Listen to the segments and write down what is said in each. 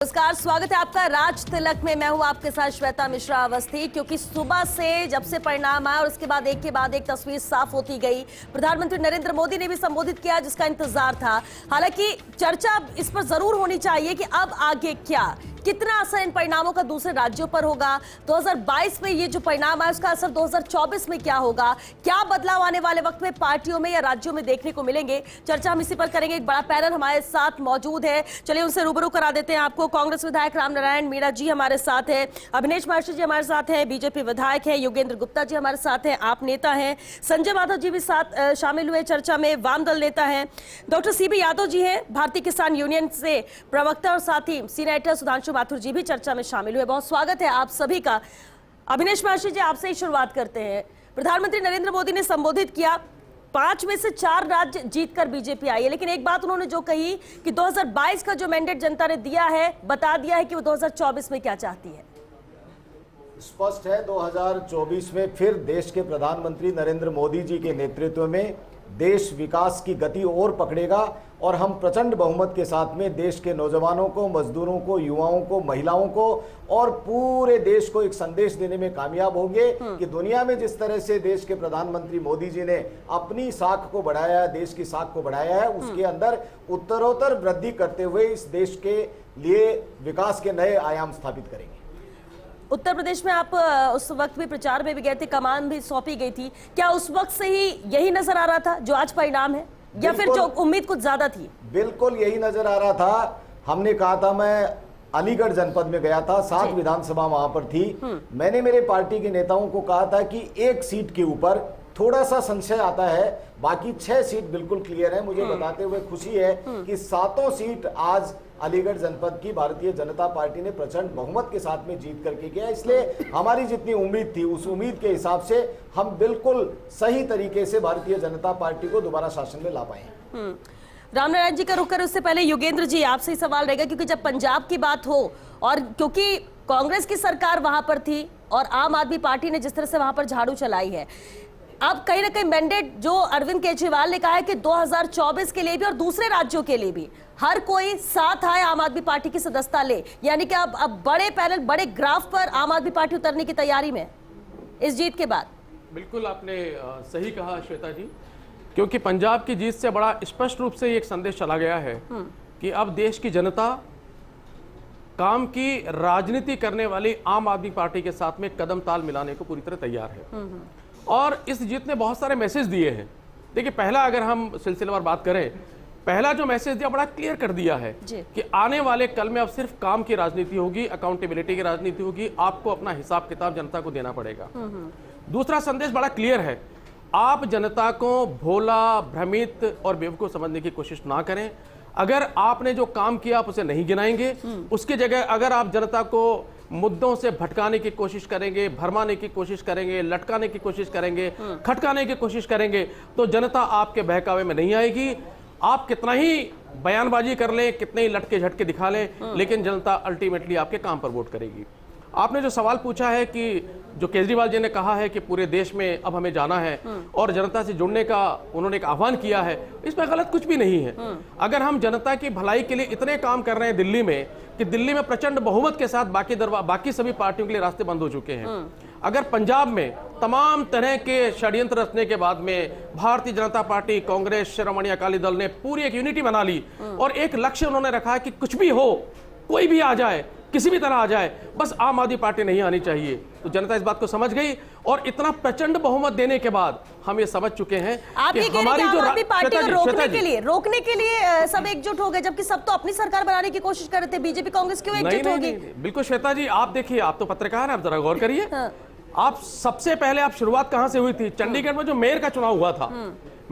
नमस्कार, स्वागत है आपका राज तिलक में। मैं हूं आपके साथ श्वेता मिश्रा अवस्थी। क्योंकि सुबह से जब से परिणाम आया और उसके बाद एक तस्वीर साफ होती गई। प्रधानमंत्री नरेंद्र मोदी ने भी संबोधित किया जिसका इंतजार था। हालांकि चर्चा इस पर जरूर होनी चाहिए कि अब आगे क्या, कितना असर इन परिणामों का दूसरे राज्यों पर होगा। 2022 में ये जो परिणाम आया उसका असर 2024 में क्या होगा, क्या बदलाव आने वाले वक्त में पार्टियों में या राज्यों में देखने को मिलेंगे। चर्चा हम इसी पर करेंगे। एक बड़ा पैनल हमारे साथ मौजूद है, चलिए उनसे रूबरू करा देते हैं आपको। कांग्रेस विधायक रामनारायण मीणा जी हमारे साथ है, अभिनेश महर्षि जी हमारे साथ हैं, बीजेपी विधायक है योगेंद्र गुप्ता जी हमारे साथ हैं, आप नेता हैं, संजय माधव जी भी साथ शामिल हुए चर्चा में, वाम दल नेता हैं, डॉक्टर सीबी यादव जी हैं भारतीय किसान यूनियन से प्रवक्ता, और साथ ही सीनेटर सुधांशु माथुर जी भी चर्चा में शामिल हुए। बहुत स्वागत है आप सभी का। अभिनेश महर्षि जी, आपसे ही शुरुआत करते हैं। प्रधानमंत्री नरेंद्र मोदी ने संबोधित किया, 5 में से 4 राज्य जीतकर बीजेपी आई है, लेकिन एक बात उन्होंने जो कही कि 2022 का जो मैंडेट जनता ने दिया है, बता दिया है कि वो 2024 में क्या चाहती है। स्पष्ट है 2024 में फिर देश के प्रधानमंत्री नरेंद्र मोदी जी के नेतृत्व में देश विकास की गति और पकड़ेगा और हम प्रचंड बहुमत के साथ में देश के नौजवानों को, मजदूरों को, युवाओं को, महिलाओं को और पूरे देश को एक संदेश देने में कामयाब होंगे कि दुनिया में जिस तरह से देश के प्रधानमंत्री मोदी जी ने अपनी साख को बढ़ाया है, देश की साख को बढ़ाया है, उसके अंदर उत्तरोत्तर वृद्धि करते हुए इस देश के लिए विकास के नए आयाम स्थापित करेंगे। उत्तर प्रदेश में आप उस वक्त भी प्रचार में भी गए थे, कमान भी सौंपी गई थी, क्या उस वक्त से ही यही नजर आ रहा था जो आज परिणाम है, या फिर जो उम्मीद कुछ ज्यादा थी? बिल्कुल यही नजर आ रहा था। हमने कहा था, मैं अलीगढ़ जनपद में गया था, 7 विधानसभा वहां पर थी। मैंने मेरे पार्टी के नेताओं को कहा था कि एक सीट के ऊपर थोड़ा सा संशय आता है, बाकी 6 सीट बिल्कुल क्लियर है। मुझे बताते हुए खुशी है कि 7 सीट आज अलीगढ़ जनपद की भारतीय जनता पार्टी ने प्रचंड बहुमत के साथ में जीत करके किया। इसलिए हमारी जितनी उम्मीद थी उस उम्मीद के हिसाब से हम बिल्कुल सही तरीके से भारतीय जनता पार्टी को दोबारा शासन में ला पाए। रामनारायण जी का रुख कर उससे पहले योगेंद्र जी आपसे ही सवाल रहेगा, क्योंकि जब पंजाब की बात हो और क्योंकि कांग्रेस की सरकार वहां पर थी और आम आदमी पार्टी ने जिस तरह से वहां पर झाड़ू चलाई है, अब कहीं ना कहीं मैंडेट जो अरविंद केजरीवाल ने कहा है कि 2024 के लिए भी और दूसरे राज्यों के लिए भी हर कोई साथ आए, आम आदमी पार्टी की सदस्यता ले, यानी कि अब बड़े पैनल, बड़े ग्राफ पर आम आदमी पार्टी उतरने की तैयारी में इस जीत के बाद। बिल्कुल आपने सही कहा श्वेता जी, क्योंकि पंजाब की जीत से बड़ा स्पष्ट रूप से एक संदेश चला गया है कि अब देश की जनता काम की राजनीति करने वाली आम आदमी पार्टी के साथ में कदम ताल मिलाने को पूरी तरह तैयार है। और इस जीत ने बहुत सारे मैसेज दिए हैं। देखिए, पहला अगर हम सिलसिलेवार बात करें, पहला जो मैसेज दिया बड़ा क्लियर कर दिया है कि आने वाले कल में अब सिर्फ काम की राजनीति होगी, अकाउंटेबिलिटी की राजनीति होगी, आपको अपना हिसाब किताब जनता को देना पड़ेगा। दूसरा संदेश बड़ा क्लियर है, आप जनता को भोला, भ्रमित और बेवकूफ समझने की कोशिश ना करें। अगर आपने जो काम किया आप उसे नहीं गिनाएंगे, उसकी जगह अगर आप जनता को मुद्दों से भटकाने की कोशिश करेंगे, भरमाने की कोशिश करेंगे, लटकाने की कोशिश करेंगे, खटकाने की कोशिश करेंगे, तो जनता आपके बहकावे में नहीं आएगी। आप कितना ही बयानबाजी कर लें, कितने ही लटके झटके दिखा लें, लेकिन जनता अल्टीमेटली आपके काम पर वोट करेगी। आपने जो सवाल पूछा है कि जो केजरीवाल जी ने कहा है कि पूरे देश में अब हमें जाना है और जनता से जुड़ने का उन्होंने एक आह्वान किया है, इसमें गलत कुछ भी नहीं है। अगर हम जनता की भलाई के लिए इतने काम कर रहे हैं दिल्ली में कि दिल्ली में प्रचंड बहुमत के साथ बाकी सभी पार्टियों के लिए रास्ते बंद हो चुके हैं, अगर पंजाब में तमाम तरह के षड्यंत्र रचने के बाद में भारतीय जनता पार्टी, कांग्रेस, शिरोमणि अकाली दल ने पूरी एक यूनिटी बना ली और एक लक्ष्य उन्होंने रखा है कि कुछ भी हो, कोई भी आ जाए, किसी भी तरह आ जाए, बस आम आदमी पार्टी नहीं आनी चाहिए, तो जनता इस बात को समझ गई। और इतना प्रचंड बहुमत देने के बाद हम ये समझ चुके हैं कि हमारी जो आम आदमी पार्टी को रोकने के लिए सब एकजुट हो गए, जबकि सब तो अपनी सरकार बनाने की कोशिश कर रहे थे। बीजेपी कांग्रेस क्यों एकजुट होगी? बिल्कुल श्वेता जी, आप देखिए, आप तो पत्रकार हैं, आप जरा गौर करिए। आप सबसे पहले आप शुरुआत कहां से हुई थी? चंडीगढ़ में जो मेयर का चुनाव हुआ था,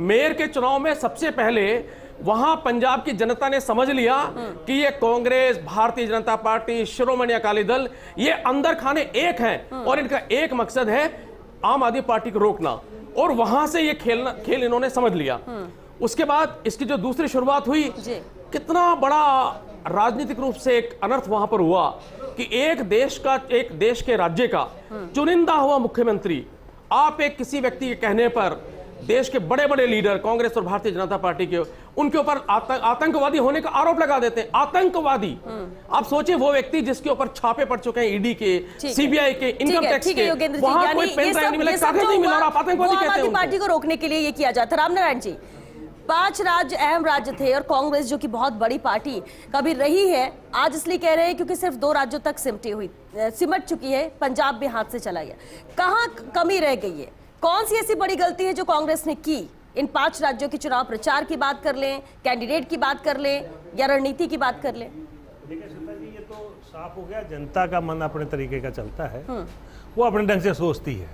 मेयर के चुनाव में सबसे पहले वहां पंजाब की जनता ने समझ लिया कि ये कांग्रेस, भारतीय जनता पार्टी, शिरोमणि अकाली दल, ये अंदर खाने एक हैं और इनका एक मकसद है आम आदमी पार्टी को रोकना, और वहां से ये खेल इन्होंने समझ लिया। उसके बाद इसकी जो दूसरी शुरुआत हुई, कितना बड़ा राजनीतिक रूप से एक अनर्थ वहां पर हुआ कि एक देश के राज्य का चुनिंदा हुआ मुख्यमंत्री, आप एक किसी व्यक्ति के कहने पर देश के बड़े बड़े लीडर कांग्रेस और भारतीय जनता पार्टी के, उनके ऊपर आतंकवादी होने का आरोप लगा देते हैं। आतंकवादी, आप सोचिए वो व्यक्ति जिसके ऊपर छापे पड़ चुके हैं ईडी के, सीबीआई के, इनकम टैक्स के, वहां कोई पेन ड्राइव नहीं मिला, कागज नहीं मिला और आप आतंकवादी कहते हैं। पार्टी को रोकने के लिए ये किया जाता है। रामनारायण जी, 5 राज्य अहम राज्य थे और कांग्रेस जो कि बहुत बड़ी पार्टी कभी रही है, आज इसलिए कह रहे हैं क्योंकि सिर्फ 2 राज्यों तक सिमट चुकी है, पंजाब भी हाथ से चला गया। कहां कमी रह गई है? कौन सी ऐसी बड़ी गलती है जो कांग्रेस ने की? इन 5 राज्यों के चुनाव प्रचार की बात कर लें, कैंडिडेट की बात कर लें या रणनीति की बात कर लें। देखिए श्वेता जी, ये तो साफ हो गया, जनता का मन अपने तरीके का चलता है, वो अपने ढंग से सोचती है।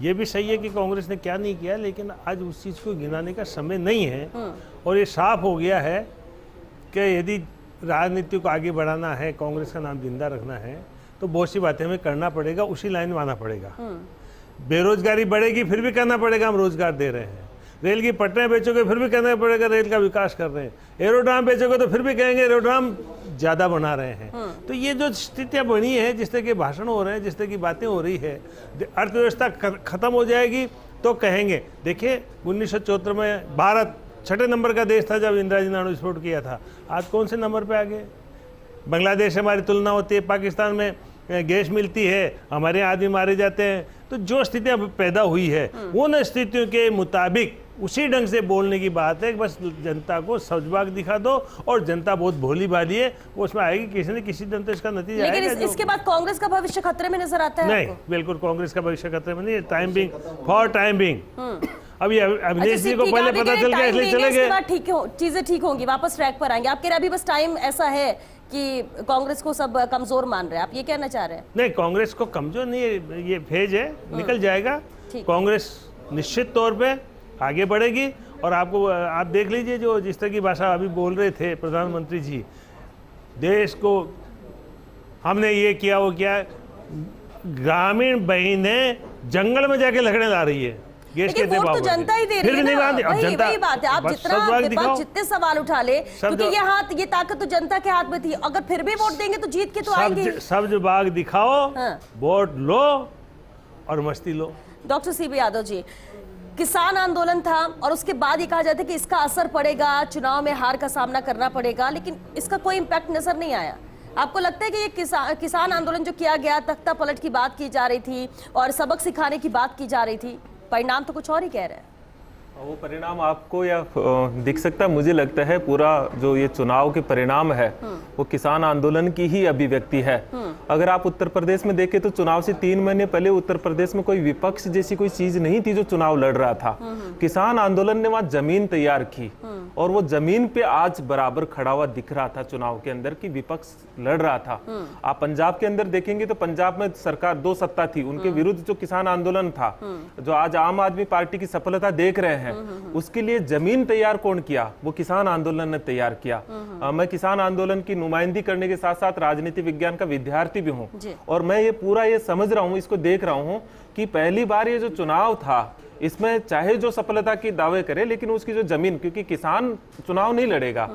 ये भी सही है कि कांग्रेस ने क्या नहीं किया, लेकिन आज उस चीज़ को गिनाने का समय नहीं है। और ये साफ हो गया है कि यदि राजनीति को आगे बढ़ाना है, कांग्रेस का नाम जिंदा रखना है, तो बहुत सी बातें हमें करना पड़ेगा, उसी लाइन में आना पड़ेगा। बेरोजगारी बढ़ेगी फिर भी करना पड़ेगा, हम रोजगार दे रहे हैं। रेल की पटरियाँ बेचोगे फिर भी करना पड़ेगा, रेल का विकास कर रहे हैं। एरोड्राम बेचोगे तो फिर भी कहेंगे एरोड्राम ज़्यादा बना रहे हैं। तो ये जो स्थितियाँ बनी है, जिस तरह के भाषण हो रहे हैं, जिस तरह की बातें हो रही है, अर्थव्यवस्था खत्म हो जाएगी तो कहेंगे। देखिए 1974 में भारत 6ठे नंबर का देश था जब इंदिरा जी ने अणु विस्फोट किया था। आज कौन से नंबर पे आ गए? बांग्लादेश से हमारी तुलना होती है, पाकिस्तान में गैस मिलती है, हमारे यहाँ आदमी मारे जाते हैं। तो जो स्थितियाँ पैदा हुई है उन स्थितियों के मुताबिक उसी ढंग से बोलने की बात है। बस जनता को सजबाग दिखा दो, और जनता बहुत भोली भाली है, वो उसमें आएगी किसी न किसी दिन तो इसका नतीजा आएगा। लेकिन इसके बाद कांग्रेस का भविष्य खतरे में नजर आता है? नहीं, बिल्कुल कांग्रेस का भविष्य खतरे में नहीं है। Time being for time being. अभी अभिनेश जी को पहले पता चल गया इसलिए चले गए। ठीक हो, चीजें ठीक होंगी, वापस ट्रैक पर आएंगे। आप कह रहे अभी बस टाइम ऐसा है कि कांग्रेस को सब कमजोर मान रहे हैं, आप ये कहना चाह रहे हैं? नहीं, कांग्रेस को कमजोर नहीं है, ये फेज है, निकल जाएगा। कांग्रेस निश्चित तौर पे आगे बढ़ेगी। और आप देख लीजिए, जो जिस तरह की भाषा अभी बोल रहे थे प्रधानमंत्री जी, देश को हमने ये किया वो किया, ग्रामीण बहनें जंगल में जाके लकड़े ला रही है। लेकिन वोट तो जनता ही दे रही है ना, वही बात है। आप जितने सवाल उठा ले, क्योंकि ये ताकत तो जनता के हाथ में थी। अगर फिर भी वोट देंगे तो जीत के तो आएंगे। सब्ज बाग दिखाओ, वोट लो और मस्ती लो। डॉक्टर सीबी यादव जी, किसान आंदोलन था और उसके बाद ये कहा जाता है कि इसका असर पड़ेगा, चुनाव में हार का सामना करना पड़ेगा, लेकिन इसका कोई इम्पैक्ट नजर नहीं आया। आपको लगता है कि ये किसान आंदोलन जो किया गया, तख्ता पलट की बात की जा रही थी और सबक सिखाने की बात की जा रही थी, परिणाम तो कुछ और ही कह रहे हैं? वो परिणाम आपको या दिख सकता है? मुझे लगता है पूरा जो ये चुनाव के परिणाम है वो किसान आंदोलन की ही अभिव्यक्ति है। अगर आप उत्तर प्रदेश में देखें तो चुनाव से 3 महीने पहले उत्तर प्रदेश में कोई विपक्ष जैसी कोई चीज नहीं थी जो चुनाव लड़ रहा था। किसान आंदोलन ने वहां जमीन तैयार की और वो जमीन पे आज बराबर खड़ा हुआ दिख रहा था चुनाव के अंदर कि विपक्ष लड़ रहा था। आप पंजाब के अंदर देखेंगे तो पंजाब में सरकार 2 सत्ता थी, उनके विरुद्ध जो किसान आंदोलन था, जो आज आम आदमी पार्टी की सफलता देख रहे हैं, उसके लिए जमीन तैयार कौन किया? वो किसान आंदोलन ने तैयार किया। मैं किसान आंदोलन की नुमाइंदगी करने के साथ साथ राजनीति विज्ञान का विद्यार्थी भी हूं और मैं ये पूरा ये समझ रहा हूं, इसको देख रहा हूं कि पहली बार ये जो चुनाव था, इसमें चाहे जो सफलता की दावे करे, लेकिन उसकी जो जमीन, क्योंकि किसान चुनाव नहीं लड़ेगा,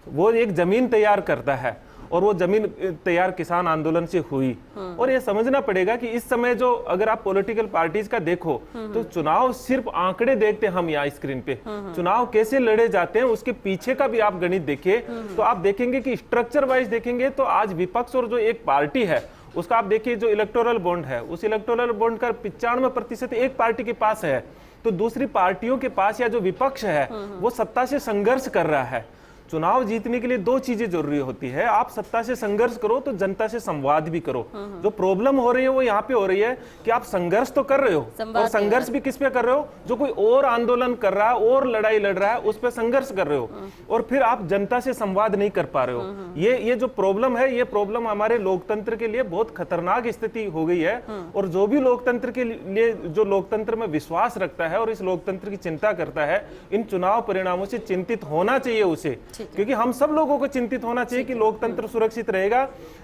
वो एक जमीन तैयार करता है और वो जमीन तैयार किसान आंदोलन से हुई। और ये समझना पड़ेगा कि इस समय जो अगर आप पॉलिटिकल पार्टीज का देखो तो चुनाव सिर्फ आंकड़े देखते हैं हम यहाँ स्क्रीन पे, चुनाव कैसे लड़े जाते हैं उसके पीछे का भी आप गणित देखिए तो आप देखेंगे कि स्ट्रक्चर वाइज देखेंगे तो आज विपक्ष और जो एक पार्टी है उसका आप देखिए जो इलेक्टोरल बॉन्ड है, उस इलेक्टोरल बॉन्ड का 95% एक पार्टी के पास है, तो दूसरी पार्टियों के पास या जो विपक्ष है वो सत्ता से संघर्ष कर रहा है। चुनाव जीतने के लिए 2 चीजें जरूरी होती है, आप सत्ता से संघर्ष करो तो जनता से संवाद भी करो। जो प्रॉब्लम हो रही है वो यहाँ पे हो रही है कि आप संघर्ष तो कर रहे हो और संघर्ष भी किस पे कर रहे हो? जो कोई और आंदोलन कर रहा है और लड़ाई लड़ रहा है उस पे संघर्ष कर रहे हो और फिर आप जनता से संवाद नहीं कर पा रहे हो। ये जो प्रॉब्लम है, ये प्रॉब्लम हमारे लोकतंत्र के लिए बहुत खतरनाक स्थिति हो गई है। और जो भी लोकतंत्र के लिए, जो लोकतंत्र में विश्वास रखता है और इस लोकतंत्र की चिंता करता है, इन चुनाव परिणामों से चिंतित होना चाहिए उसे, क्योंकि हम सब लोगों को चिंतित होना चाहिए कि लोकतंत्र सुरक्षित रहेगा।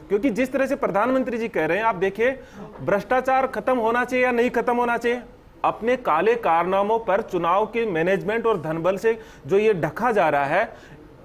क्योंकि जिस तरह से प्रधानमंत्री जी कह रहे हैं, आप देखिए भ्रष्टाचार खत्म होना चाहिए या नहीं खत्म होना चाहिए? अपने काले कारनामों पर चुनाव के मैनेजमेंट और धनबल से जो ये ढका जा रहा है,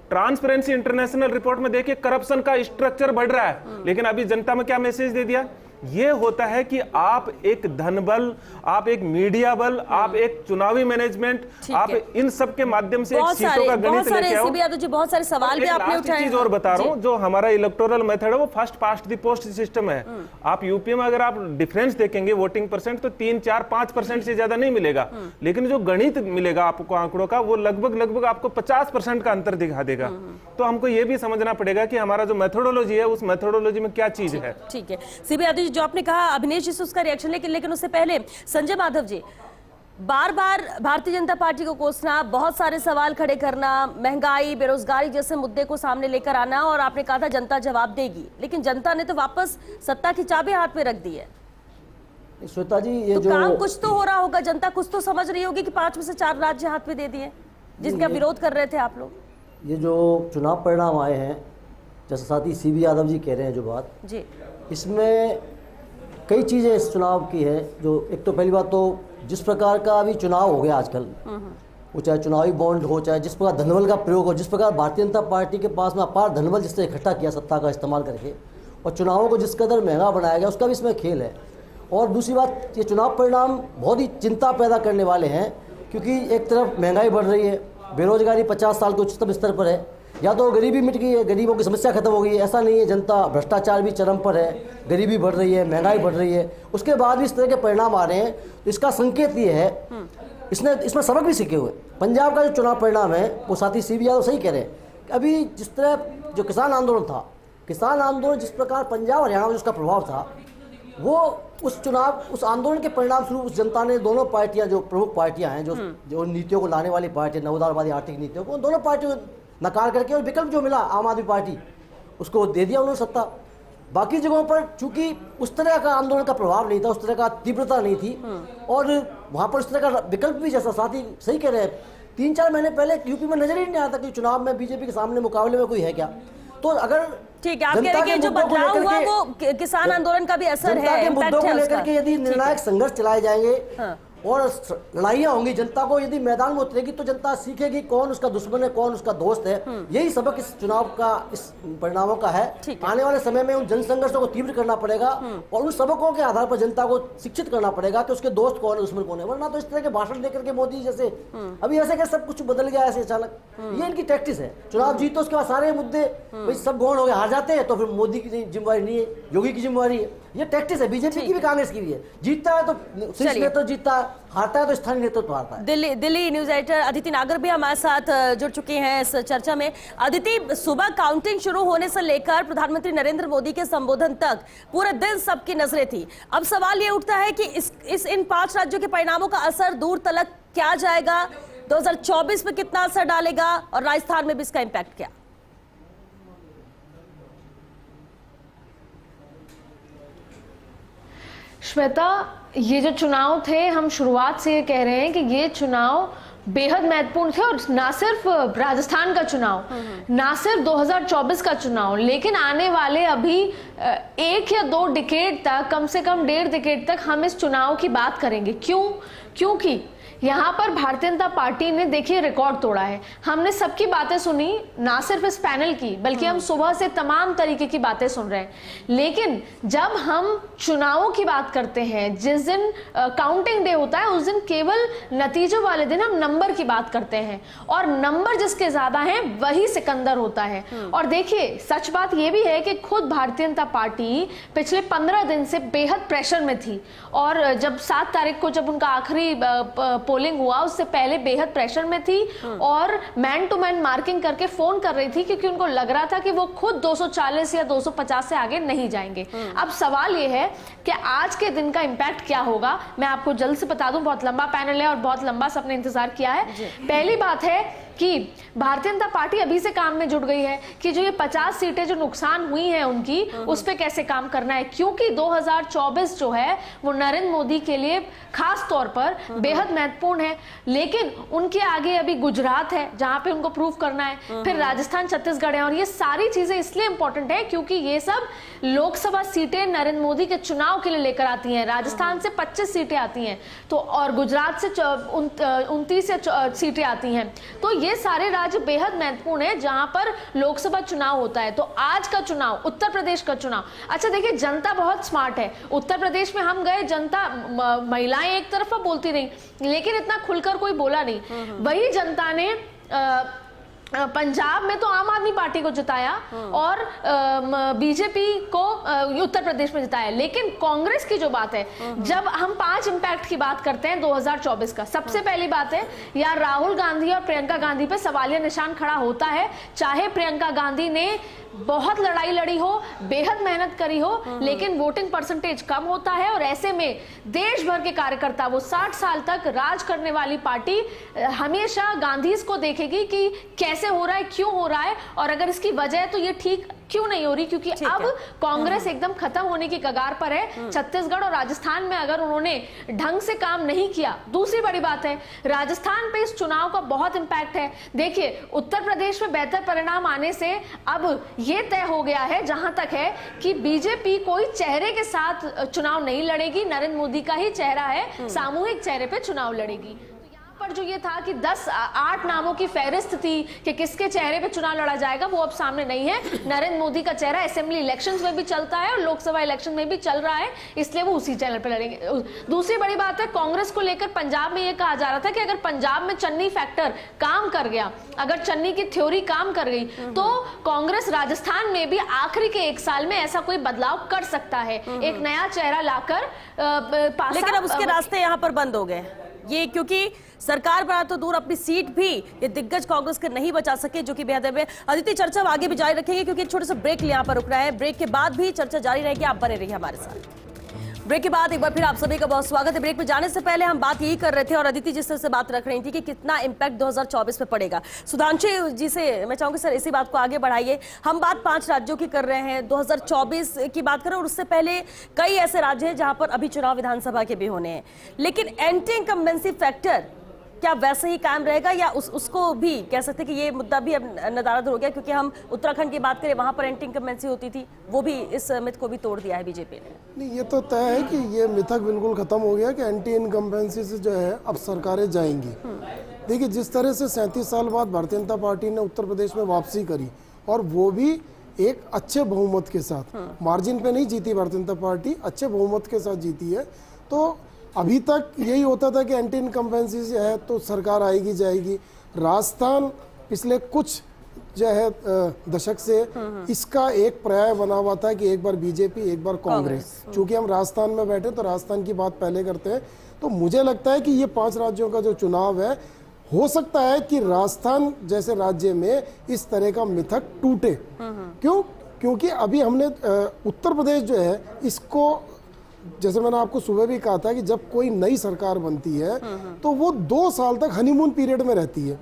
ट्रांसपेरेंसी इंटरनेशनल रिपोर्ट में देखिए करप्शन का स्ट्रक्चर बढ़ रहा है, लेकिन अभी जनता में क्या मैसेज दे दिया ये होता है कि आप एक धन बल, आप एक मीडिया बल, आप एक चुनावी मैनेजमेंट, आप इन सब के माध्यम से एक सीटों का गणित लेके आओ। बहुत सारे सवाल भी आपने उठाए। चीज और बता रहा हूं, जो हमारा इलेक्टोरल मेथड है वो first past the post system है। आप यूपी में अगर आप डिफरेंस देखेंगे वोटिंग परसेंट, तो 3, 4, 5% से ज्यादा नहीं मिलेगा, लेकिन जो गणित मिलेगा आपको आंकड़ों का, वो लगभग आपको 50% का अंतर दिखा देगा। तो हमको ये भी समझना पड़ेगा कि हमारा जो मेथोडोलॉजी है, उस मेथोडोलॉजी में क्या चीज है। ठीक है, सीबी यादव जी, जो आपने कहा अभिनेश जी से उसका रिएक्शन, लेकिन उससे पहले संजय माधव जी, बार बार भारतीय जनता पार्टी को कोसना, बहुत सारे सवाल खड़े करना, महंगाई, बेरोजगारी जैसे मुद्दे को सामने लेकर आना, और आपने कहा था जनता जवाब देगी, लेकिन जनता ने तो वापस सत्ता की चाबी हाथ में रख दी है। श्वेता जी, ये तो जो काम कुछ तो हो रहा होगा, जनता कुछ तो समझ रही होगी कि 5 में से 4 राज्य हाथ में दे दिए, जिसका विरोध कर रहे थे आप लोग। ये जो चुनाव परिणाम आए हैं, जैसा साथी सीबी यादव जी कह रहे हैं जो बात जी, इसमें कई चीज़ें इस चुनाव की है। जो एक तो पहली बात तो जिस प्रकार का अभी चुनाव हो गया आजकल, वो चाहे चुनावी बॉन्ड हो, चाहे जिस प्रकार धनबल का प्रयोग हो, जिस प्रकार भारतीय जनता पार्टी के पास में अपार धनबल जिससे इकट्ठा किया सत्ता का इस्तेमाल करके, और चुनावों को जिस कदर महंगा बनाया गया, उसका भी इसमें खेल है। और दूसरी बात, ये चुनाव परिणाम बहुत ही चिंता पैदा करने वाले हैं, क्योंकि एक तरफ महंगाई बढ़ रही है, बेरोजगारी 50 साल के उच्चतम स्तर पर है, या तो गरीबी मिट गई है, गरीबों की समस्या खत्म हो गई है, ऐसा नहीं है, जनता, भ्रष्टाचार भी चरम पर है, गरीबी बढ़ रही है, महंगाई बढ़ रही है, उसके बाद भी इस तरह के परिणाम आ रहे हैं। तो इसका संकेत ये है, इसमें सबक भी सीखे हुए। पंजाब का जो चुनाव परिणाम है, वो साथी सीबी यादव सही कह रहे हैं। अभी जिस तरह जो किसान आंदोलन था, किसान आंदोलन जिस प्रकार पंजाब हरियाणा में जिसका प्रभाव था, वो उस आंदोलन के परिणाम स्वरूप उस जनता ने, दोनों पार्टियां, जो प्रमुख पार्टियां हैं, जो नीतियों को लाने वाली पार्टियां, नवोदारवादी आर्थिक नीतियों को, दोनों पार्टियों नकार करके, और विकल्प जो मिला आम आदमी पार्टी, उसको दे दिया उन्होंने सत्ता। बाकी जगहों पर चूंकि उस तरह का आंदोलन का प्रभाव नहीं था, उस तरह का तीव्रता नहीं थी, और वहां पर उस तरह का विकल्प भी, जैसा साथी सही कह रहे हैं, 3-4 महीने पहले यूपी में नजर ही नहीं आता कि चुनाव में बीजेपी के सामने मुकाबले में कोई है क्या। तो अगर ठीक है, आप कह रहे हैं कि जो बदलाव हुआ वो किसान आंदोलन का भी असर है, जनता के इम्पैक्ट मुद्दों है को लेकर उसका। के यदि निर्णायक संघर्ष चलाए जाएंगे और लड़ाइयाँ होंगी, जनता को यदि मैदान में उतरेगी, तो जनता सीखेगी कौन उसका दुश्मन है, कौन उसका दोस्त है। यही सबक इस चुनाव का, इस परिणामों का है। आने वाले समय में उन जनसंघर्षों को तीव्र करना पड़ेगा, और उन सबकों के आधार पर जनता को शिक्षित करना पड़ेगा कि उसके दोस्त कौन है, दुश्मन कौन है। वरना तो इस तरह के भाषण देकर के मोदी जैसे अभी ऐसे क्या सब कुछ बदल गया ऐसे अचानक, ये इनकी टैक्टिस है। चुनाव जीतो, उसके बाद सारे मुद्दे भाई सब गौण हो गए, हार जाते हैं, तो फिर मोदी की जिम्मेवारी नहीं है, योगी की जिम्मेवारी है। ये टैक्टिस है, बीजेपी की भी, कांग्रेस की भी है। जीतता है तो शीर्ष नेतृत्व जीतता है, हारता है तो स्थानीय नेतृत्व हारता है। दिल्ली न्यूज एडिटर अदिति नागर भी हमारे साथ जुड़ चुके हैं इस चर्चा में। अदिति, सुबह काउंटिंग शुरू होने से लेकर प्रधानमंत्री नरेंद्र मोदी के संबोधन तक पूरे दिन सबकी नजरें थी। अब सवाल ये उठता है कि इन 5 राज्यों के परिणामों का असर दूर तलक क्या जाएगा, 2024 में कितना असर डालेगा, और राजस्थान में भी इसका इम्पैक्ट क्या? श्वेता, ये जो चुनाव थे, हम शुरुआत से ये कह रहे हैं कि ये चुनाव बेहद महत्वपूर्ण थे, और ना सिर्फ राजस्थान का चुनाव, ना सिर्फ 2024 का चुनाव, लेकिन आने वाले अभी 1 या 2 डिकेड तक, कम से कम 1.5 डिकेड तक हम इस चुनाव की बात करेंगे। क्योंकि यहाँ पर भारतीय जनता पार्टी ने देखिए रिकॉर्ड तोड़ा है। हमने सबकी बातें सुनी, ना सिर्फ इस पैनल की, बल्कि हम सुबह से तमाम तरीके की बातें सुन रहे हैं। लेकिन जब हम चुनावों की बात करते हैं, जिस दिन काउंटिंग डे होता है, उस दिन केवल नतीजों वाले दिन हम नंबर की बात करते हैं, और नंबर जिसके ज्यादा हैं वही सिकंदर होता है। और देखिए, सच बात यह भी है कि खुद भारतीय जनता पार्टी पिछले 15 दिन से बेहद प्रेशर में थी, और जब 7 तारीख को जब उनका आखिरी पोलिंग हुआ, उससे पहले बेहद प्रेशर में थी, और मैन टू मैन मार्किंग करके फोन कर रही थी, क्योंकि उनको लग रहा था कि वो खुद 240 या 250 से आगे नहीं जाएंगे। अब सवाल ये है कि आज के दिन का इंपैक्ट क्या होगा। मैं आपको जल्द से बता दूं, बहुत लंबा पैनल है और बहुत लंबा सबने इंतजार किया है। पहली बात है कि भारतीय जनता पार्टी अभी से काम में जुट गई है कि जो ये 50 सीटें जो नुकसान हुई हैं उनकी, उस पे कैसे काम करना है, क्योंकि 2024 जो है वो नरेंद्र मोदी के लिए खास तौर पर बेहद महत्वपूर्ण है। लेकिन उनके आगे अभी गुजरात है जहां पे उनको प्रूव करना है, फिर राजस्थान, छत्तीसगढ़ है, और ये सारी चीजें इसलिए इंपॉर्टेंट है क्योंकि ये सब लोकसभा सीटें नरेंद्र मोदी के चुनाव के लिए लेकर आती हैं। राजस्थान से 25 सीटें आती हैं, तो और गुजरात से 29 सीटें आती हैं। तो ये ये सारे राज्य बेहद महत्वपूर्ण है जहां पर लोकसभा चुनाव होता है। तो आज का चुनाव, उत्तर प्रदेश का चुनाव, अच्छा देखिए जनता बहुत स्मार्ट है। उत्तर प्रदेश में हम गए, जनता, महिलाएं एक तरफा बोलती रही लेकिन इतना खुलकर कोई बोला नहीं। वही जनता ने पंजाब में तो आम आदमी पार्टी को जिताया और बीजेपी को उत्तर प्रदेश में जिताया। लेकिन कांग्रेस की जो बात है, जब हम 5 इम्पैक्ट की बात करते हैं 2024 का, सबसे पहली बात है यार राहुल गांधी और प्रियंका गांधी पे सवालिया निशान खड़ा होता है। चाहे प्रियंका गांधी ने बहुत लड़ाई लड़ी हो, बेहद मेहनत करी हो, लेकिन वोटिंग परसेंटेज कम होता है और ऐसे में देश भर के कार्यकर्ता, वो 60 साल तक राज करने वाली पार्टी हमेशा गांधीज को देखेगी कि कैसे हो रहा है, क्यों हो रहा है, और अगर इसकी वजह है तो ये ठीक क्यों नहीं हो रही, क्योंकि अब कांग्रेस एकदम खत्म होने की कगार पर है। छत्तीसगढ़ और राजस्थान में अगर उन्होंने ढंग से काम नहीं किया, दूसरी बड़ी बात है राजस्थान पे इस चुनाव का बहुत इंपैक्ट है। देखिए उत्तर प्रदेश में बेहतर परिणाम आने से अब ये तय हो गया है जहां तक है कि बीजेपी कोई चेहरे के साथ चुनाव नहीं लड़ेगी, नरेंद्र मोदी का ही चेहरा है, सामूहिक चेहरे पे चुनाव लड़ेगी। पर जो ये था कि 8 नामों की फहरिस्त थी कि किसके चेहरे पे चुनाव लड़ा जाएगा, वो अब सामने नहीं है। नरेंद्र मोदी का चेहरा असेंबली इलेक्शंस में भी चलता है और लोकसभा इलेक्शन में भी चल रहा है, इसलिए वो उसी चैनल पे लड़ेंगे। दूसरी बड़ी बात है, कांग्रेस को लेकर पंजाब में ये कहा जा रहा था कि अगर पंजाब में चन्नी फैक्टर काम कर गया, अगर चन्नी की थ्योरी काम कर गई, तो कांग्रेस राजस्थान में भी आखिरी के 1 साल में ऐसा कोई बदलाव कर सकता है, एक नया चेहरा लाकर। लेकिन अब उसके रास्ते यहाँ पर बंद हो गए ये, क्योंकि सरकार बना तो दूर, अपनी सीट भी ये दिग्गज कांग्रेस के नहीं बचा सके, जो कि बेहद है। अदिति, चर्चा आगे भी जारी रखेंगे क्योंकि एक छोटे से ब्रेक यहाँ पर रुक रहा है। ब्रेक के बाद भी चर्चा जारी रहेगी, आप बने रहिए हमारे साथ। ब्रेक के बाद एक बार फिर आप सभी का बहुत स्वागत है। ब्रेक में जाने से पहले हम बात यही कर रहे थे और अदिति जिस तरह से बात रख रही थी कि कितना इंपैक्ट 2024 में पड़ेगा, सुधांशु जी से मैं चाहूंगी सर इसी बात को आगे बढ़ाइए। हम बात 5 राज्यों की कर रहे हैं, 2024 की बात करें और उससे पहले कई ऐसे राज्य हैं जहां पर अभी चुनाव विधानसभा के भी होने हैं, लेकिन एंटी इनकम्बेंसी फैक्टर क्या वैसे ही कायम रहेगा या उसको भी कह सकते हैं कि ये मुद्दा भी अब नदारद हो गया, क्योंकि हम उत्तराखंड की बात करें वहां पर एंटी इनकम्बेंसी होती थी, वो भी इस मिथ को भी तोड़ दिया है बीजेपी ने। नहीं, ये तो तय है कि ये मिथक बिल्कुल खत्म हो गया कि एंटी इनकम्बेंसी से जो है अब सरकारें जाएंगी। देखिए जिस तरह से 37 साल बाद भारतीय जनता पार्टी ने उत्तर प्रदेश में वापसी करी और वो भी एक अच्छे बहुमत के साथ, मार्जिन पे नहीं जीती भारतीय जनता पार्टी, अच्छे बहुमत के साथ जीती है। तो अभी तक यही होता था कि एंटी इनकम्बेंसी से है तो सरकार आएगी जाएगी। राजस्थान पिछले कुछ जो है दशक से इसका एक पर्याय बना हुआ था कि एक बार बीजेपी एक बार कांग्रेस। चूंकि हम राजस्थान में बैठे तो राजस्थान की बात पहले करते हैं। तो मुझे लगता है कि ये 5 राज्यों का जो चुनाव है, हो सकता है कि राजस्थान जैसे राज्य में इस तरह का मिथक टूटे। क्यों? क्योंकि अभी हमने उत्तर प्रदेश जो है इसको, जैसे मैंने आपको सुबह भी कहा था कि जब कोई नई सरकार बनती है तो वो 2 साल तक हनीमून पीरियड में रहती है।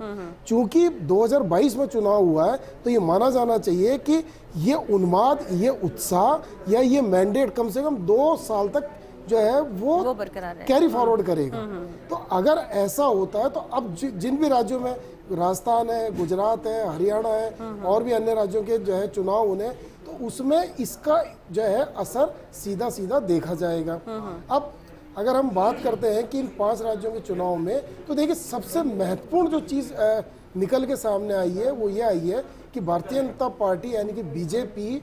चूंकि 2022 में चुनाव हुआ है तो ये माना जाना चाहिए कि ये उन्माद, ये उत्साह या ये मैंडेट कम से कम 2 साल तक जो है वो कैरी फॉरवर्ड करेगा। तो अगर ऐसा होता है तो अब जिन भी राज्यों में, राजस्थान है, गुजरात है, हरियाणा है और भी अन्य राज्यों के जो है चुनाव होने, तो उसमें इसका जो है असर सीधा सीधा देखा जाएगा। अब अगर हम बात करते हैं कि इन 5 राज्यों के चुनाव में, तो देखिए सबसे महत्वपूर्ण जो चीज़ निकल के सामने आई है वो ये आई है कि भारतीय जनता पार्टी यानी कि बीजेपी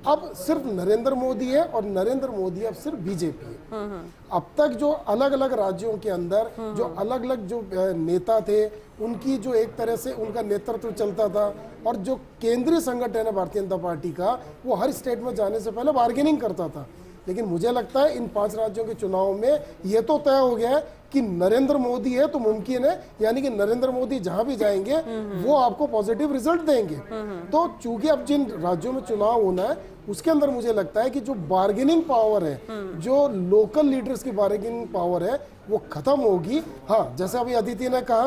अब सिर्फ नरेंद्र मोदी है और नरेंद्र मोदी अब सिर्फ बीजेपी है। अब तक जो अलग अलग राज्यों के अंदर जो अलग अलग जो नेता थे, उनकी जो एक तरह से उनका नेतृत्व चलता था और जो केंद्रीय संगठन है भारतीय जनता पार्टी का, वो हर स्टेट में जाने से पहले बार्गेनिंग करता था। लेकिन मुझे लगता है इन 5 राज्यों के चुनाव में ये तो तय हो गया है कि नरेंद्र मोदी है तो मुमकिन है, यानी कि नरेंद्र मोदी जहां भी जाएंगे वो आपको पॉजिटिव रिजल्ट देंगे। तो चूंकि अब जिन राज्यों में चुनाव होना है उसके अंदर मुझे लगता है कि जो बार्गेनिंग पावर है, जो लोकल लीडर्स की बार्गेनिंग पावर है, वो खत्म होगी। हाँ, जैसे अभी अदिति ने कहा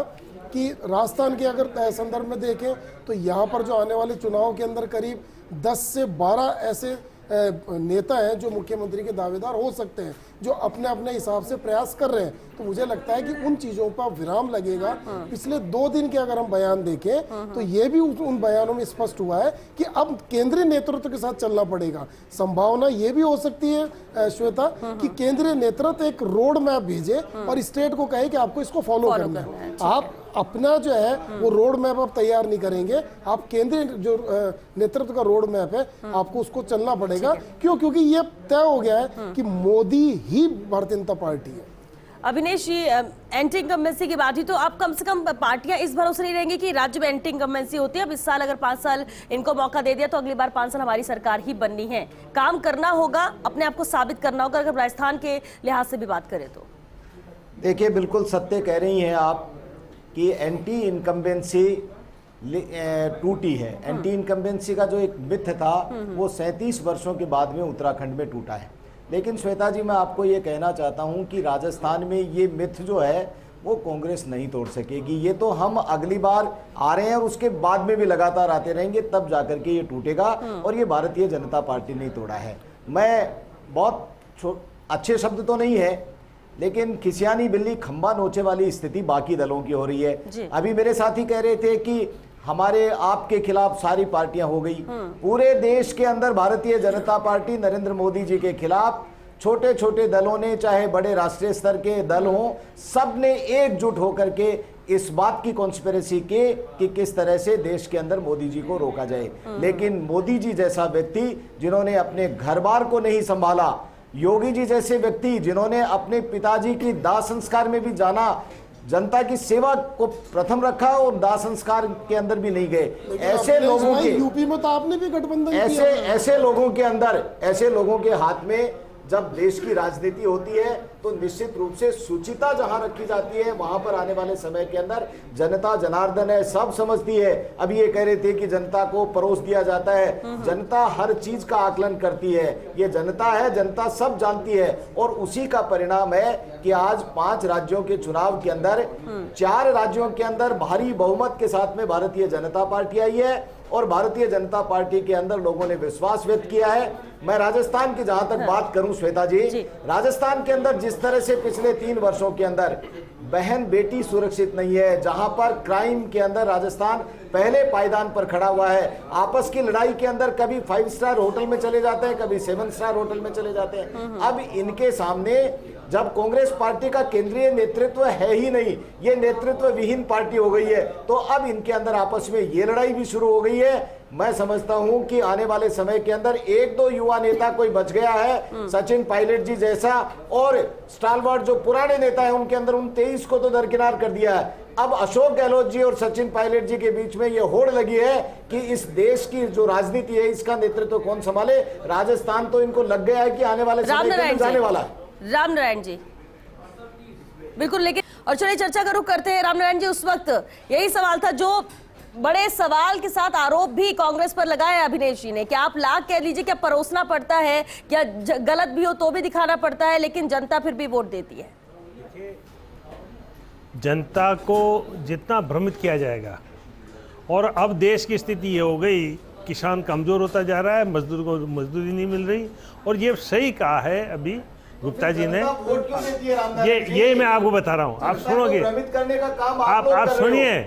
कि राजस्थान के अगर संदर्भ में देखें तो यहाँ पर जो आने वाले चुनाव के अंदर करीब 10 से 12 ऐसे नेता हैं जो मुख्यमंत्री के दावेदार हो सकते हैं, जो अपने अपने हिसाब से प्रयास कर रहे हैं। तो मुझे लगता है कि उन चीजों पर विराम लगेगा। पिछले 2 दिन के अगर हम बयान देखें तो ये भी उन बयानों में स्पष्ट हुआ है कि अब केंद्रीय नेतृत्व के साथ चलना पड़ेगा। संभावना ये भी हो सकती है श्वेता कि केंद्रीय नेतृत्व एक रोड मैप भेजे और स्टेट को कहे कि आपको इसको फॉलो करना है। अपना जो है वो रोड मैप आप तैयार नहीं करेंगे, आप केंद्रीय जो नेतृत्व का रोड मैप है आपको उसको चलना पड़ेगा। क्यों? क्योंकि ये तय हो गया है कि मोदी ही भारतीय जनता पार्टी है। अभिनेश जी, एंटी इनकम्बेंसी की बात ही तो आप कम से कम पार्टियां इस भरोसे नहीं रहेंगी कि राज्य में एंटी इनकम्बेंसी होती है, अब इस साल अगर 5 साल इनको मौका दे दिया तो अगली बार 5 साल हमारी सरकार ही बननी है। काम करना होगा, अपने आप को साबित करना होगा। अगर राजस्थान के लिहाज से भी बात करें तो देखिए, बिल्कुल सत्य कह रही हैं आप कि एंटी इनकम्बेंसी टूटी है। एंटी इनकम्बेंसी का जो एक मिथ था वो 37 वर्षों के बाद में उत्तराखंड में टूटा है। लेकिन श्वेता जी, मैं आपको ये कहना चाहता हूँ कि राजस्थान में ये मिथ जो है वो कांग्रेस नहीं तोड़ सकेगी। ये तो हम अगली बार आ रहे हैं और उसके बाद में भी लगातार आते रहेंगे, तब जाकर के ये टूटेगा। और ये भारतीय जनता पार्टी ने तोड़ा है। मैं बहुत अच्छे शब्द तो नहीं है, लेकिन खिसियानी बिल्ली खंबा नोचे वाली स्थिति बाकी दलों की हो रही है। अभी मेरे साथी कह रहे थे कि हमारे आपके खिलाफ सारी पार्टियां हो गई। पूरे देश के अंदर भारतीय जनता पार्टी नरेंद्र मोदी जी के खिलाफ छोटे छोटे दलों ने, चाहे बड़े राष्ट्रीय स्तर के दल हों, सब ने एकजुट होकर के इस बात की कॉन्स्पिरेसी की कि किस तरह से देश के अंदर मोदी जी को रोका जाए। लेकिन मोदी जी जैसा व्यक्ति जिन्होंने अपने घर बार को नहीं संभाला, योगी जी जैसे व्यक्ति जिन्होंने अपने पिताजी की दाह संस्कार में भी जाना, जनता की सेवा को प्रथम रखा और दाह संस्कार के अंदर भी नहीं गए, ऐसे लोगों के यूपी में तो आपने भी गठबंधन ऐसे लोगों के अंदर, ऐसे लोगों के हाथ में जब देश की राजनीति होती है तो निश्चित रूप से सुचिता जहां रखी जाती है वहां पर आने वाले समय के अंदर जनता जनार्दन है, सब समझती है। अभी ये कह रहे थे कि जनता को परोस दिया जाता है, जनता हर चीज का आकलन करती है। ये जनता है, जनता सब जानती है। और उसी का परिणाम है कि आज 5 राज्यों के चुनाव के अंदर 4 राज्यों के अंदर भारी बहुमत के साथ में भारतीय जनता पार्टी आई है और भारतीय जनता पार्टी के अंदर लोगों ने विश्वास व्यक्त किया है। मैं राजस्थान की जहां तक बात करूं श्वेता जी, राजस्थान के अंदर जिस तरह से पिछले 3 वर्षों के अंदर बहन बेटी सुरक्षित नहीं है, जहां पर क्राइम के अंदर राजस्थान पहले पायदान पर खड़ा हुआ है, आपस की लड़ाई के अंदर कभी 5 स्टार होटल में चले जाते हैं, कभी 7 स्टार होटल में चले जाते हैं। अब इनके सामने जब कांग्रेस पार्टी का केंद्रीय नेतृत्व है ही नहीं, ये नेतृत्व विहीन पार्टी हो गई है, तो अब इनके अंदर आपस में ये लड़ाई भी शुरू हो गई है। मैं समझता हूं कि आने वाले समय के अंदर 1-2 युवा नेता कोई बच गया है, सचिन पायलट जी जैसा, और स्टालवर्ट जो पुराने नेता है उनके अंदर उन 23 को तो दरकिनार कर दिया है। अब अशोक गहलोत जी और सचिन पायलट जी के बीच में ये होड़ लगी है कि इस देश की जो राजनीति है इसका नेतृत्व कौन संभाले। राजस्थान तो इनको लग गया है कि आने वाले समय के अंदर जाने वाला है। रामनारायण जी, बिल्कुल। लेकिन और चलिए चर्चा का रुख करते हैं। रामनारायण जी, उस वक्त यही सवाल था जो बड़े सवाल के साथ आरोप भी कांग्रेस पर लगाया अभिनेश जी ने, क्या आप लाख कह लीजिए, क्या परोसना पड़ता है, क्या गलत भी हो तो भी दिखाना पड़ता है, लेकिन जनता फिर भी वोट देती है। जनता को जितना भ्रमित किया जाएगा, और अब देश की स्थिति ये हो गई, किसान कमजोर होता जा रहा है, मजदूर को मजदूरी नहीं मिल रही, और ये सही कहा है अभी गुप्ता जी ने। ये मैं आपको बता रहा हूँ, आप सुनोगे, आप सुनिए।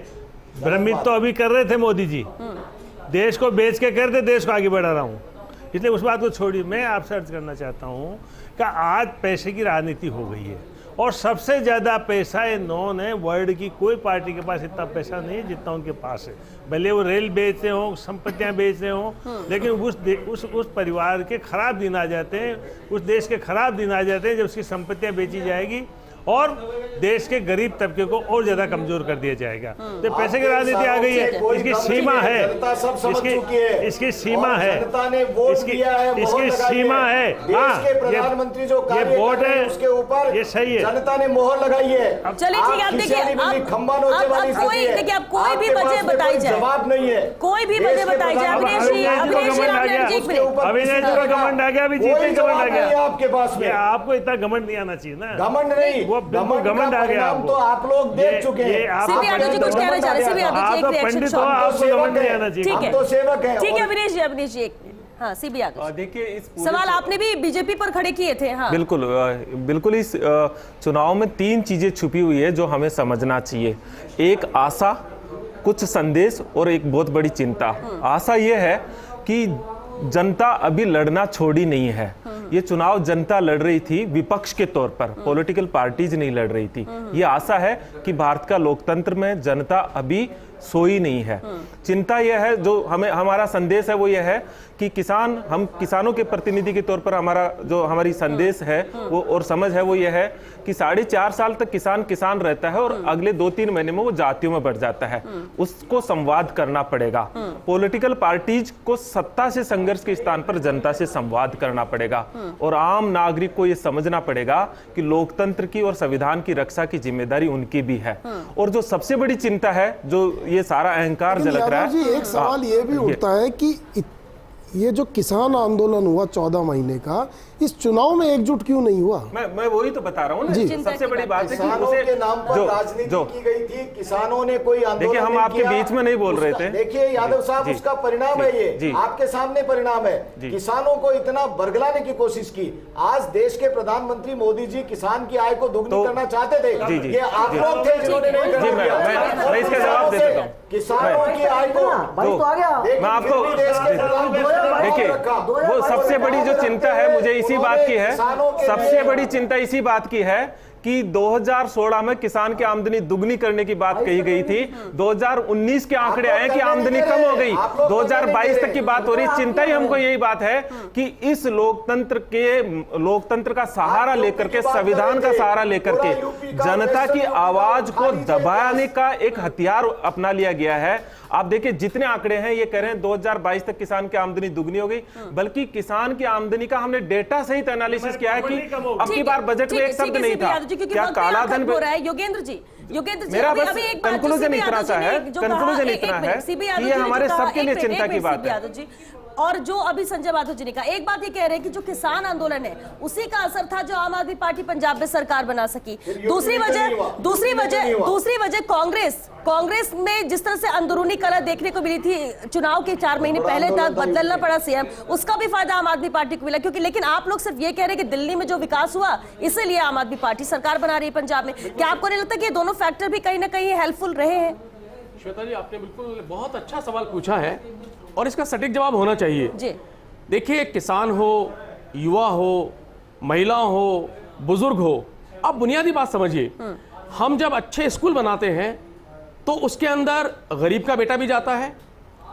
भ्रमित तो अभी कर रहे थे मोदी जी, देश को बेच के करते, देश को आगे बढ़ा रहा हूँ, इसलिए उस बात को छोड़िए। मैं आपसे अर्ज करना चाहता हूँ कि आज पैसे की राजनीति हो गई है, और सबसे ज़्यादा पैसा ये नॉन है। वर्ल्ड की कोई पार्टी के पास इतना पैसा नहीं है जितना उनके पास है, भले वो रेल बेच रहे हो, संपत्तियां बेच रहे हो, लेकिन उस परिवार के खराब दिन आ जाते हैं, उस देश के खराब दिन आ जाते हैं जब उसकी संपत्तियां बेची जाएगी और देश के गरीब तबके को और ज्यादा कमजोर कर दिया जाएगा। तो पैसे की राजनीति आ गई है, इसकी सीमा है, इसकी सीमा है, इसकी सीमा है। प्रधानमंत्री जो ये वोट है उसके ऊपर ये सही है, जनता ने मोहर लगाई है। चलिए ठीक है, आप देखिए, खंबा नोचे वाली कोई देखिए, आप कोई भी वजह बताई जाए, जवाब नहीं है, कोई भी वजह बताई जाए। अभिनेश जी का घमंड आ गया, अभी जीते घमंड आ गया आपके पास में। आपको इतना घमंड नहीं आना चाहिए ना, घमंड नहीं, घमंड आ गया आपको, तो आप लोग देख चुके हैं। सीबी यादव जी कुछ कहना चाह रहे हैं, सीबी यादव जी एक रिएक्शन शॉट। आपको घमंड नहीं आना चाहिए, ठीक है, तो सेवक है। ठीक है अभिनेश जी एक मिनट। हाँ, सीबी यादव, देखिए इस सवाल आपने भी बीजेपी पर खड़े किए थे। हाँ बिल्कुल इस चुनाव में 3 चीजें छुपी हुई है जो हमें समझना चाहिए। एक आशा, कुछ संदेश और एक बहुत बड़ी चिंता। आशा ये है कि जनता अभी लड़ना छोड़ी नहीं है, ये चुनाव जनता लड़ रही थी विपक्ष के तौर पर, पॉलिटिकल पार्टीज नहीं लड़ रही थी। ये आशा है कि भारत का लोकतंत्र में जनता अभी सोई नहीं है। चिंता यह है, जो हमें हमारा संदेश है वो यह है कि हम किसानों के प्रतिनिधि के तौर पर हमारी संदेश है वो और समझ है वो यह है कि 4.5 साल तक किसान रहता है और अगले 2-3 महीने में वो जातियों में बढ़ जाता है। उसको संवाद करना पड़ेगा। पॉलिटिकल पार्टीज को सत्ता से संघर्ष के स्थान पर जनता से संवाद करना पड़ेगा और आम नागरिक को यह समझना पड़ेगा कि लोकतंत्र की और संविधान की रक्षा की जिम्मेदारी उनकी भी है। और जो सबसे बड़ी चिंता है, जो ये सारा अहंकार झलक रहा है, एक सवाल ये भी उठता है कि ये जो किसान आंदोलन हुआ 14 महीने का, इस चुनाव में एकजुट क्यों नहीं हुआ? मैं वही तो बता रहा हूँ ना, सबसे बड़ी बात है कि किसानों के नाम पर राजनीति की गई थी। किसानों ने कोई आंदोलन देखिए, हम आपके बीच में नहीं बोल रहे थे। देखिए यादव साहब, उसका परिणाम है ये, आपके सामने परिणाम है। किसानों को इतना बरगलाने की कोशिश की। आज देश के प्रधानमंत्री मोदी जी किसान की आय को दोगुनी करना चाहते थे। ये आप लोग थे जिन्होंने नहीं करने दिया। मैं इसका जवाब दे देता हूँ। किसानों की आय को मैं आपको देखिए, वो सबसे बड़ी जो चिंता है मुझे इसी बात की है, सबसे बड़ी चिंता इसी बात की है कि 2016 में किसान की आमदनी दुगनी करने की बात कही गई थी। 2019 के आंकड़े आए कि आमदनी कम हो गई, 2022 तक की बात हो रही। चिंता ही हमको यही बात है कि इस लोकतंत्र का सहारा लेकर के, संविधान का सहारा लेकर के जनता की आवाज को दबाने का एक हथियार अपना लिया गया है। आप देखिए, जितने आंकड़े हैं ये कह रहे हैं 2022 तक किसान की आमदनी दुगनी हो गई, बल्कि किसान की आमदनी का हमने डेटा सहित एनालिसिस किया है कि अब की बार बजट में एक शब्द नहीं था। क्या काला धन हो रहा है? योगेंद्र जी, मेरा बस कंक्लूजन इतना सा है, कंक्लूजन इतना है कि ये हमारे सबके लिए चिंता की बात है। और जो अभी संजय माधव जी ने कहा, एक बात ये कह रहे हैं कि जो किसान आंदोलन है उसी का असर था जो आम आदमी पार्टी पंजाब में सरकार बना सकी। दूसरी वजह कांग्रेस में जिस तरह से अंदरूनी कलह देखने को मिली थी चुनाव के 4 महीने पहले तक, बदलना पड़ा सीएम, उसका भी फायदा आम आदमी पार्टी को मिला। क्योंकि लेकिन आप लोग सिर्फ ये कह रहे हैं कि दिल्ली में जो विकास हुआ इसीलिए आम आदमी पार्टी सरकार बना रही है पंजाब में। क्या आपको नहीं लगता कि ये दोनों फैक्टर भी कहीं ना कहीं हेल्पफुल रहे हैं? श्वेता जी, आपने बिल्कुल बहुत अच्छा सवाल पूछा है और इसका सटीक जवाब होना चाहिए जी। देखिए, किसान हो, युवा हो, महिला हो, बुजुर्ग हो, अब बुनियादी बात समझिए, हम जब अच्छे स्कूल बनाते हैं तो उसके अंदर गरीब का बेटा भी जाता है,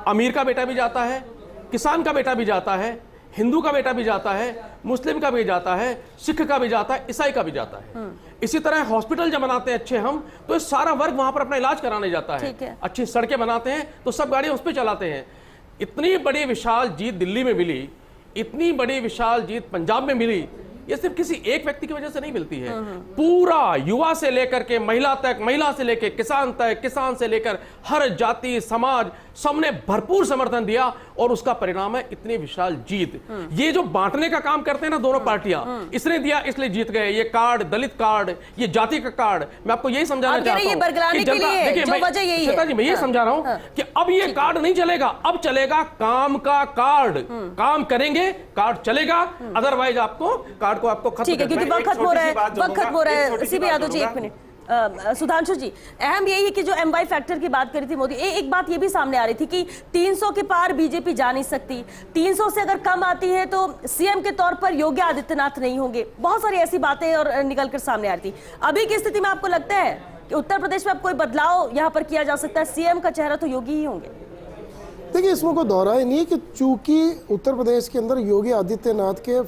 अमीर का बेटा भी जाता है, किसान का बेटा भी जाता है, हिंदू का बेटा भी जाता है, मुस्लिम का भी जाता है, सिख का भी जाता है, ईसाई का भी जाता है। इसी तरह हॉस्पिटल जब बनाते हैं अच्छे हम, तो सारा वर्ग वहां पर अपना इलाज कराने जाता है। अच्छी सड़कें बनाते हैं तो सब गाड़ियां उस पर चलाते हैं। इतनी बड़ी विशाल जीत दिल्ली में मिली, इतनी बड़ी विशाल जीत पंजाब में मिली, ये सिर्फ किसी एक व्यक्ति की वजह से नहीं मिलती है। पूरा युवा से लेकर के महिला तक, महिला से लेकर किसान तक, किसान से लेकर हर जाति समाज सबने भरपूर समर्थन दिया और उसका परिणाम है इतनी विशाल जीत। ये जो बांटने का काम करते हैं ना दोनों पार्टियां, इसने दिया इसलिए जीत गए। ये कार्ड, दलित कार्ड, ये जाति का कार्ड, मैं आपको यही समझाना चाहता हूं। देखिए, मैं ये समझा रहा हूं कि अब ये कार्ड नहीं चलेगा, अब चलेगा काम का कार्ड। काम करेंगे, कार्ड चलेगा, अदरवाइज आपको कार्ड को आपको खत्म करना है। क्योंकि वक्त खत्म हो रहा है। CB Yadav ji, 1 minute. सुधांशु जी, अहम यही है कि जो MY फैक्टर की बात करी थी मोदी, एक बात ये भी सामने आ रही थी कि 300 के पार बीजेपी जा नहीं सकती, 300 से अगर कम आती है तो सीएम के तौर पर योगी आदित्यनाथ नहीं होंगे। बहुत सारी ऐसी बातें और निकलकर सामने आ रही थी। अभी की स्थिति में आपको लगता है कि उत्तर प्रदेश में अब कोई बदलाव यहाँ पर किया जा सकता है? सीएम का चेहरा तो योगी ही होंगे। देखिए, इसमें कोई दौरा ही नहीं है कि चूंकि उत्तर प्रदेश के अंदर योगी आदित्यनाथ के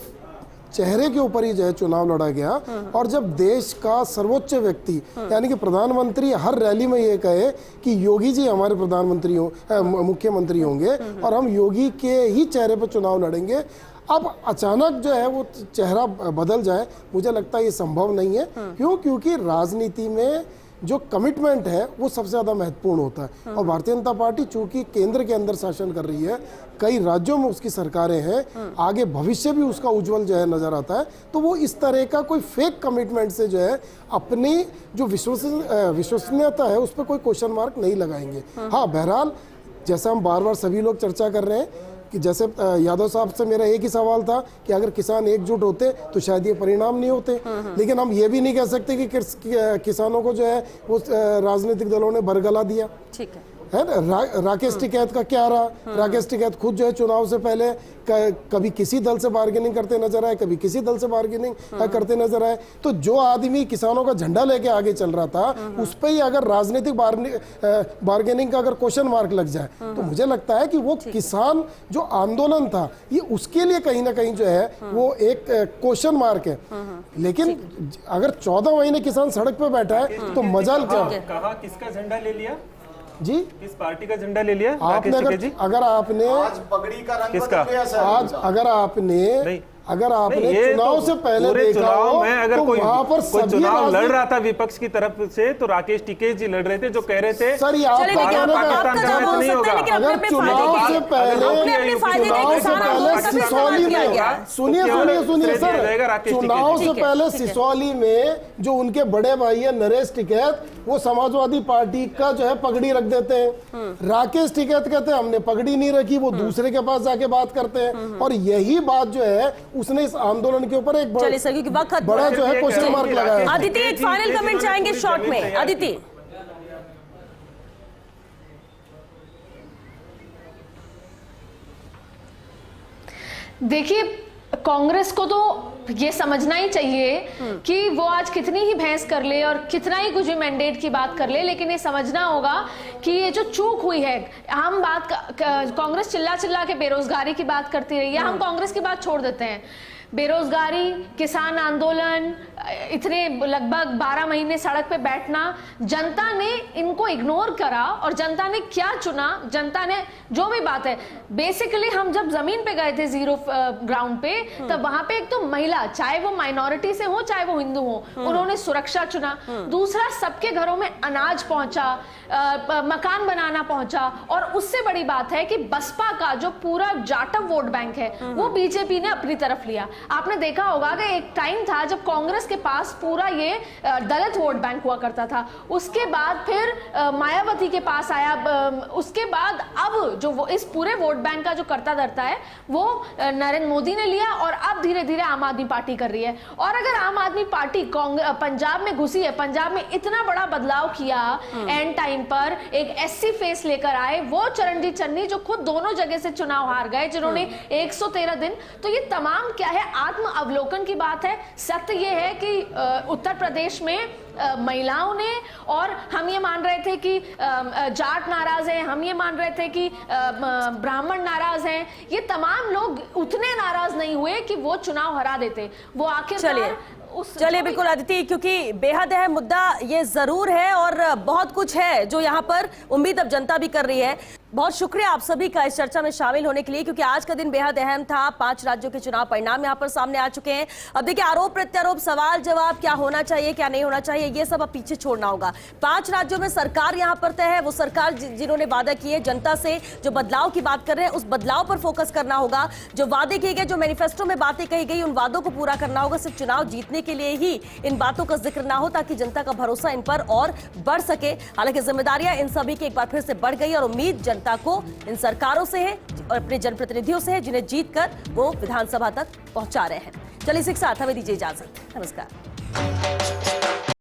चेहरे के ऊपर ही जो है चुनाव लड़ा गया, और जब देश का सर्वोच्च व्यक्ति यानी कि प्रधानमंत्री हर रैली में ये कहे कि योगी जी हमारे प्रधानमंत्री मुख्यमंत्री होंगे और हम योगी के ही चेहरे पर चुनाव लड़ेंगे, अब अचानक जो है वो चेहरा बदल जाए, मुझे लगता है ये संभव नहीं है। क्यों? क्योंकि राजनीति में जो कमिटमेंट है वो सबसे ज़्यादा महत्वपूर्ण होता है। और भारतीय जनता पार्टी चूंकि केंद्र के अंदर शासन कर रही है, कई राज्यों में उसकी सरकारें हैं, आगे भविष्य भी उसका उज्जवल जो है नजर आता है, तो वो इस तरह का कोई फेक कमिटमेंट से जो है अपनी जो विश्वसनीयता है उस पर कोई क्वेश्चन मार्क नहीं लगाएंगे। हाँ, बहरहाल जैसा हम बार बार सभी लोग चर्चा कर रहे हैं कि जैसे यादव साहब से मेरा एक ही सवाल था कि अगर किसान एकजुट होते तो शायद ये परिणाम नहीं होते, लेकिन हम ये भी नहीं कह सकते कि किसानों को जो है वो राजनीतिक दलों ने बरगला दिया। ठीक है, है ना। राकेश टिकैत का क्या रहा, राकेश टिकैत खुद जो है चुनाव से पहले कभी किसी दल से बार्गेनिंग करते नजर आए, कभी किसी दल से बार्गेनिंग करते नजर आए। तो जो आदमी किसानों का झंडा लेके आगे चल रहा था, उस पे ही अगर राजनीतिक बार्गेनिंग का अगर क्वेश्चन मार्क लग जाए, तो मुझे लगता है कि वो किसान जो आंदोलन था, ये उसके लिए कहीं ना कहीं जो है वो एक क्वेश्चन मार्क है। लेकिन अगर 14 महीने किसान सड़क पे बैठा है तो मजाल क्या? कहा किसका झंडा ले लिया जी, किस पार्टी का झंडा ले लिया आपने? अगर आपने आज पगड़ी का रंग किसका? बदल गया सर। आज अगर आपने चुनाव से पहले देखा चुनाव हो, में अगर तो कोई वहां पर कोई सभी चुनाव लड़ राजनीतिक- रहा था विपक्ष की तरफ से, तो राकेश टिकैत जी लड़ रहे थे, जो कह रहे थे सर ये चलिए देखिए, आपका आपका जवाब हो नहीं सकता होगा। है, लेकिन अगर अपने-अपने चुनाव फायदे से के पहले अपने-अपने फायदे के चुनाव से किसान पहले आंदोलन का भी सिसौली इस्तेमाल किया में गया। सुनिए जाएगा सर, राकेश चुनाव से ठीक है, पहले ठीक है। सिसौली में जो उनके बड़े भाई है नरेश टिकैत, वो समाजवादी पार्टी का जो है पगड़ी रख देते हैं। राकेश टिकैत कहते हैं हमने पगड़ी नहीं रखी, वो दूसरे के पास जाके बात करते हैं। और यही बात जो है उसने इस आंदोलन के ऊपर एक चलिए सर, क्योंकि वक्त बड़ा जो है क्वेश्चन मार्क लगाया। अदिति एक फाइनल कमेंट चाहेंगे शॉर्ट में। अदिति, देखिए, कांग्रेस को तो ये समझना ही चाहिए कि वो आज कितनी ही बहस कर ले और कितना ही कुछ भी मैंडेट की बात कर ले, लेकिन ये समझना होगा कि ये जो चूक हुई है, हम कांग्रेस चिल्ला चिल्ला के बेरोजगारी की बात करती रही है, हम कांग्रेस की बात छोड़ देते हैं। बेरोजगारी, किसान आंदोलन, इतने लगभग 12 महीने सड़क पे बैठना, जनता ने इनको इग्नोर करा और जनता ने क्या चुना, जनता ने जो भी बात है, बेसिकली हम जब जमीन पे गए थे जीरो ग्राउंड पे, तब वहां पे एक तो महिला, चाहे वो माइनॉरिटी से हो चाहे वो हिंदू हो, उन्होंने सुरक्षा चुना। दूसरा, सबके घरों में अनाज पहुंचा, मकान बनाना पहुंचा। और उससे बड़ी बात है कि बसपा का जो पूरा जाटव वोट बैंक है वो बीजेपी ने अपनी तरफ लिया। आपने देखा होगा कि एक टाइम था जब कांग्रेस के पास पूरा ये दलित वोट बैंक हुआ करता था, उसके बाद फिर मायावती के पास आया, उसके बाद अब जो वो इस पूरे वोट बैंक का जो करता धरता है वो नरेंद्र मोदी ने लिया, और अब धीरे धीरे आम आदमी पार्टी कर रही है। और अगर आम आदमी पार्टी पंजाब में घुसी है, पंजाब में इतना बड़ा बदलाव किया एंड टाइम पर, एक एससी फेस लेकर आए, वो चरणजीत चन्नी जो खुद दोनों जगह से चुनाव हार गए, जिन्होंने 113 दिन, तो ये तमाम क्या है, आत्म अवलोकन की बात है। सत्य ये है कि उत्तर प्रदेश में महिलाओं ने, और हम ये मान रहे थे कि जाट नाराज हैं, हम ये मान रहे थे कि ब्राह्मण नाराज हैं, ये तमाम लोग उतने नाराज नहीं हुए कि वो चुनाव हरा देते। वो आखिरकार चलिए बिल्कुल अदिति, क्योंकि बेहद अहम मुद्दा ये जरूर है और बहुत कुछ है जो यहाँ पर उम्मीद अब जनता भी कर रही है। बहुत शुक्रिया आप सभी का इस चर्चा में शामिल होने के लिए, क्योंकि आज का दिन बेहद अहम था। 5 राज्यों के चुनाव परिणाम यहाँ पर सामने आ चुके हैं। अब देखिए, आरोप प्रत्यारोप, सवाल जवाब, क्या होना चाहिए क्या नहीं होना चाहिए, ये सब अब पीछे छोड़ना होगा। 5 राज्यों में सरकार यहाँ पर तय है, वो सरकार जिन्होंने वादा किए जनता से, जो बदलाव की बात कर रहे हैं, उस बदलाव पर फोकस करना होगा। जो वादे किए गए, जो मैनिफेस्टो में बातें कही गई, उन वादों को पूरा करना होगा। सिर्फ चुनाव जीतने के लिए ही इन बातों का जिक्र ना हो, ताकि जनता का भरोसा इन पर और बढ़ सके। हालांकि जिम्मेदारियां इन सभी की एक बार फिर से बढ़ गई और उम्मीद जनता को इन सरकारों से है और अपने जनप्रतिनिधियों से है, जिन्हें जीतकर वो विधानसभा तक पहुंचा रहे हैं। चलिए इसी के साथ हमें दीजिए इजाजत। नमस्कार।